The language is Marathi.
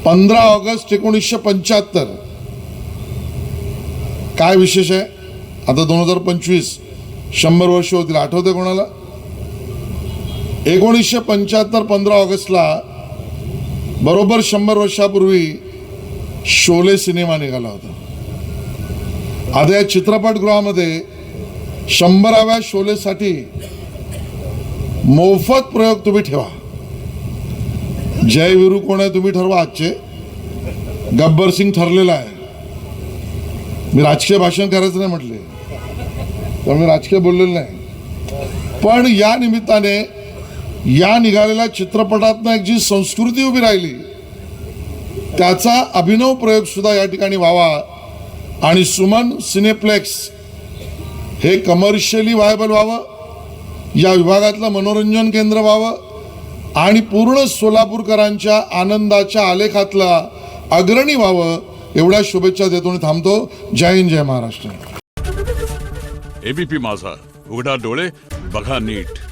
15 ऑगस्ट 1975 काय विशेष आहे? आता 2025 100 वर्ष होतील. आठवते कोणाला? 1975 15 ऑगस्टला बरोबर 100 वर्षापूर्वी शोले सिनेमा निघाला होता. आता या चित्रपटगृहामध्ये 100व्या शोलेसाठी मोफत प्रयोग तुम्ही ठेवा. जय वीरू कोण आहे तुम्ही ठरवा. आजचे गब्बर सिंग ठरलेला आहे. मी राजकीय भाषण करायचं नाही म्हटले, पण मी राजकीय बोललेलं नाही. पण या निमित्ताने या निघालेल्या चित्रपटातनं एक जी संस्कृती उभी राहिली त्याचा अभिनव प्रयोग सुद्धा या ठिकाणी व्हावा आणि सुमन सिनेप्लेक्स हे कमर्शियली व्हायबल व्हावं, या विभागातलं मनोरंजन केंद्र व्हावं आणि पूर्ण सोलापूरकरांच्या आनंदाच्या आलेखातला अग्रणी व्हावं, एवढ्या शुभेच्छा देतो आणि थांबतो. जय हिंद, जय महाराष्ट्र. एबीपी माझा, उघडा डोळे बघा नीट.